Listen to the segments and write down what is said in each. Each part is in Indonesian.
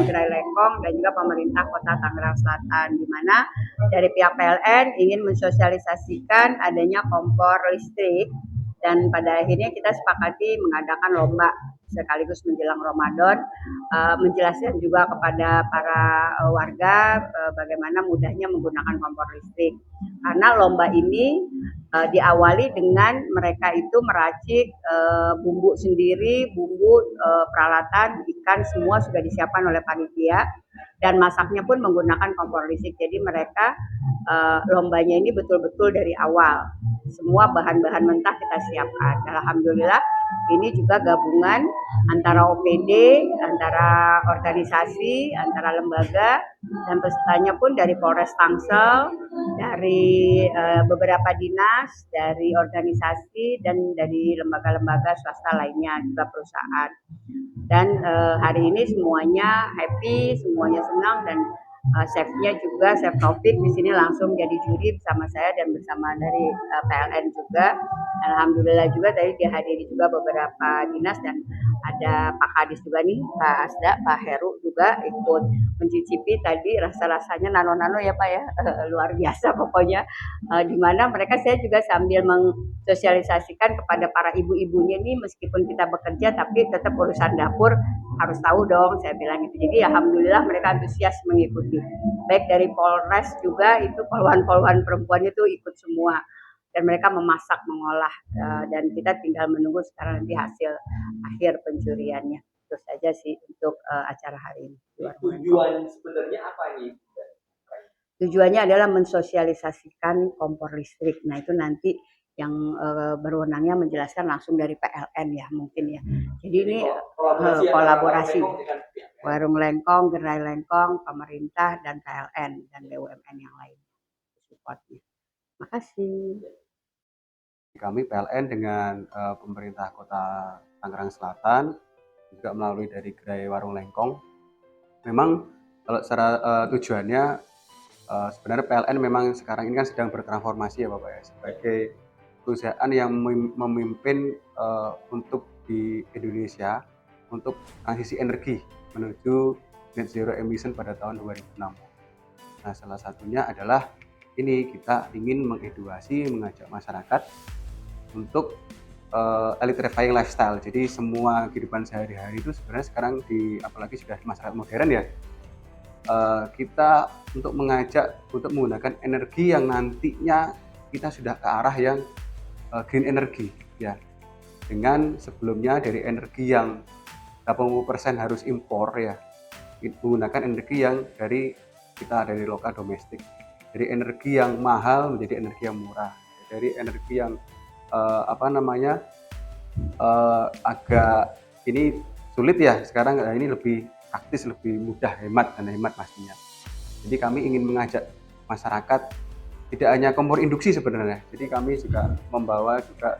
Gerai Lengkong dan juga pemerintah Kota Tangerang Selatan, di mana dari pihak PLN ingin mensosialisasikan adanya kompor listrik, dan pada akhirnya kita sepakati mengadakan lomba sekaligus menjelang Ramadan, menjelaskan juga kepada para warga bagaimana mudahnya menggunakan kompor listrik. Karena lomba ini diawali dengan mereka itu meracik bumbu sendiri, bumbu, peralatan, ikan semua sudah disiapkan oleh panitia, dan masaknya pun menggunakan kompor listrik. Jadi mereka lombanya ini betul-betul dari awal. Semua bahan-bahan mentah kita siapkan. Alhamdulillah ini juga gabungan antara OPD, antara organisasi, antara lembaga, dan pesertanya pun dari Polres Tangsel, dari beberapa dinas, dari organisasi, dan dari lembaga-lembaga swasta lainnya, juga perusahaan. Dan hari ini semuanya happy, semuanya senang, dan chefnya juga, Chef Taufik di sini langsung jadi juri bersama saya dan bersama dari PLN juga. Alhamdulillah juga tadi dihadiri juga beberapa dinas, dan ada Pak Kadis juga nih, Pak Asda, Pak Heru juga ikut mencicipi tadi rasa-rasanya nano-nano ya Pak ya, luar biasa pokoknya. Di mana mereka, saya juga sambil mensosialisasikan kepada para ibu-ibunya nih, meskipun kita bekerja tapi tetap urusan dapur harus tahu dong, saya bilang gitu. Jadi alhamdulillah mereka antusias mengikuti. Baik dari Polres juga, itu poluan-poluan perempuannya tuh ikut semua, dan mereka memasak, mengolah, dan kita tinggal menunggu sekarang nanti hasil akhir pencuriannya. Itu saja sih untuk acara hari ini. Tujuan sebenarnya apa nih? Tujuannya adalah mensosialisasikan kompor listrik. Nah itu nanti yang berwenangnya menjelaskan langsung dari PLN ya mungkin ya. Jadi ini kolaborasi Warung Lengkong, Gerai Lengkong, pemerintah, dan PLN dan BUMN yang lain supportnya. Makasih. Kami PLN dengan pemerintah Kota Tangerang Selatan juga melalui dari Gerai Warung Lengkong. Memang kalau secara tujuannya sebenarnya PLN memang sekarang ini kan sedang bertransformasi ya Bapak ya, sebagai perusahaan yang memimpin untuk di Indonesia untuk transisi energi menuju net zero emission pada tahun 2060. Nah salah satunya adalah ini, kita ingin mengedukasi, mengajak masyarakat untuk electrifying lifestyle. Jadi semua kehidupan sehari-hari itu sebenarnya sekarang apalagi sudah masyarakat modern ya, kita untuk mengajak untuk menggunakan energi yang nantinya kita sudah ke arah yang green energy ya, dengan sebelumnya dari energi yang 80% harus impor ya, menggunakan energi yang dari lokal domestik, dari energi yang mahal menjadi energi yang murah, dari energi yang agak ini sulit ya sekarang, ini lebih praktis, lebih mudah, hemat pastinya. Jadi kami ingin mengajak masyarakat tidak hanya kompor induksi sebenarnya, jadi kami juga membawa juga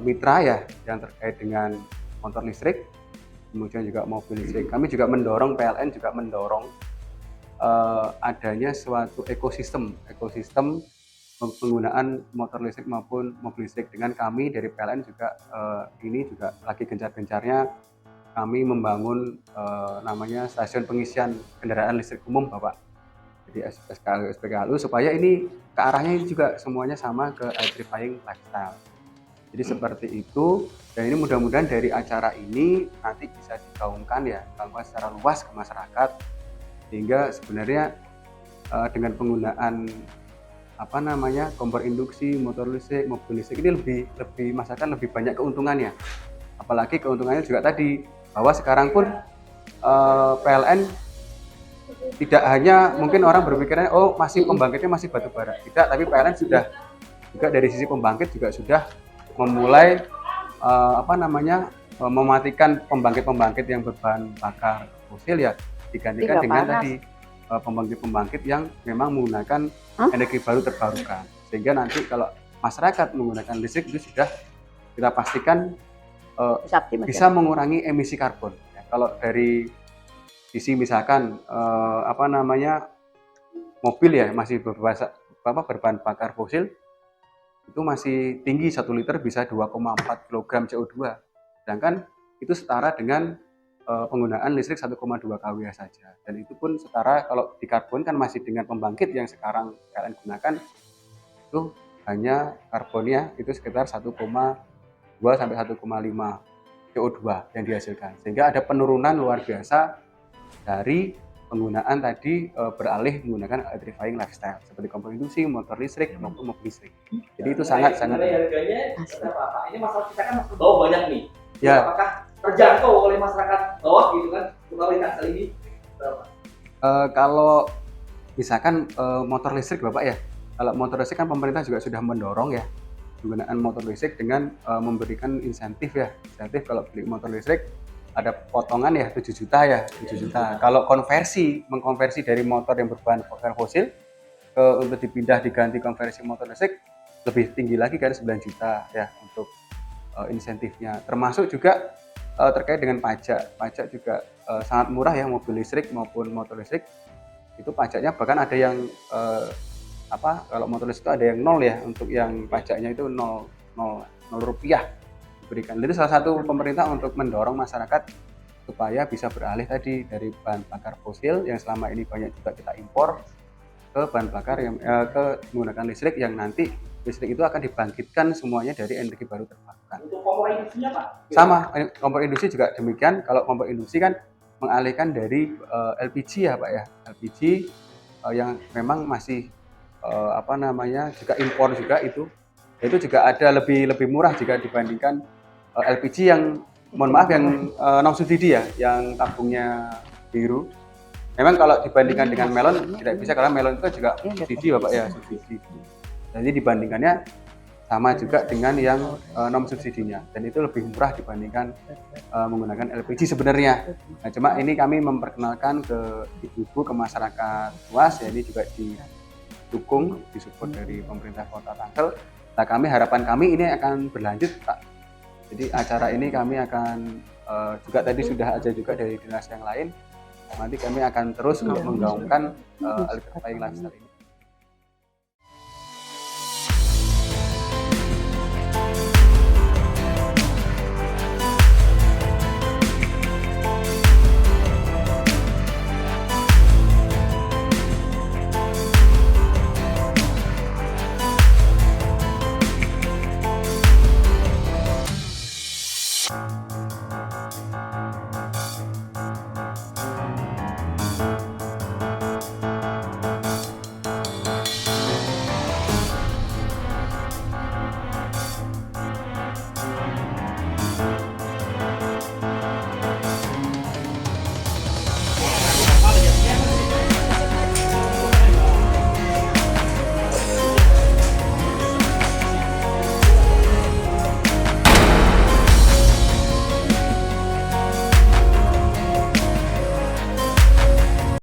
mitra ya yang terkait dengan motor listrik, kemudian juga mobil listrik. Kami juga mendorong, PLN juga mendorong adanya suatu ekosistem penggunaan motor listrik maupun mobil listrik. Dengan kami dari PLN juga ini juga lagi gencar-gencarnya kami membangun namanya stasiun pengisian kendaraan listrik umum, Bapak. Jadi SPKLU supaya ini ke arahnya ini juga semuanya sama ke electrifying lifestyle. Jadi seperti itu, dan ini mudah-mudahan dari acara ini nanti bisa digaungkan secara luas ke masyarakat, sehingga sebenarnya dengan penggunaan kompor induksi, motor listrik, mobil listrik ini lebih masyarakat lebih banyak keuntungannya. Apalagi keuntungannya juga tadi bahwa sekarang pun PLN tidak hanya mungkin orang berpikirnya masih pembangkitnya masih batu bara, tidak, tapi PLN sudah juga dari sisi pembangkit juga sudah memulai mematikan pembangkit-pembangkit yang berbahan bakar fosil digantikan dengan tadi pembangkit-pembangkit yang memang menggunakan energi baru terbarukan, sehingga nanti kalau masyarakat menggunakan listrik itu sudah kita pastikan bisa mengurangi emisi karbon. Kalau dari sisi misalkan mobil masih berbahan bakar fosil, itu masih tinggi, 1 liter bisa 2,4 kg CO2, sedangkan itu setara dengan penggunaan listrik 1,2 kWh saja, dan itu pun setara kalau di karbon kan masih dengan pembangkit yang sekarang kalian gunakan itu hanya karbonnya itu sekitar 1,2 sampai 1,5 CO2 yang dihasilkan, sehingga ada penurunan luar biasa dari penggunaan tadi beralih menggunakan electrifying lifestyle seperti kompor induksi, motor listrik maupun mobil listrik. Jadi itu sangat harganya berapa Pak? Ini masalah kita kan masuk bawah banyak nih. Ya. Apakah terjangkau oleh masyarakat bawah gitu kan melalui tangsel ini? Berapa? Kalau misalkan motor listrik Bapak kalau motor listrik kan pemerintah juga sudah mendorong penggunaan motor listrik dengan memberikan insentif kalau beli motor listrik ada potongan 7 juta 7 juta. Kalau mengkonversi dari motor yang berbahan bakar fosil untuk dipindah diganti konversi motor listrik lebih tinggi lagi kan 9 juta untuk insentifnya. Termasuk juga terkait dengan pajak. Pajak juga sangat murah mobil listrik maupun motor listrik. Itu pajaknya bahkan ada yang kalau motor listrik itu ada yang 0 untuk yang pajaknya itu 0 rupiah diberikan. Jadi salah satu pemerintah untuk mendorong masyarakat supaya bisa beralih tadi dari bahan bakar fosil yang selama ini banyak juga kita impor ke bahan bakar yang ke menggunakan listrik yang nanti listrik itu akan dibangkitkan semuanya dari energi baru terbarukan. Untuk kompor industrinya Pak? Sama, kompor industri juga demikian. Kalau kompor industri kan mengalihkan dari LPG LPG yang memang masih juga impor juga itu juga ada lebih murah jika dibandingkan LPG yang yang non subsidi yang tabungnya biru. Memang kalau dibandingkan dengan melon tidak bisa, karena melon itu juga subsidi Bapak subsidi. Jadi dibandingkannya sama juga dengan yang non subsidinya, dan itu lebih murah dibandingkan menggunakan LPG sebenarnya. Nah, cuma ini kami memperkenalkan ke ibu-ibu, ke masyarakat luas ini juga didukung, disupport dari pemerintah Kota Tangsel. Nah, harapan kami ini akan berlanjut Pak. Jadi acara ini kami akan juga tadi sudah ada juga dari dinas yang lain. Nanti kami akan terus untuk menggaungkan electrifying lifestyle ini.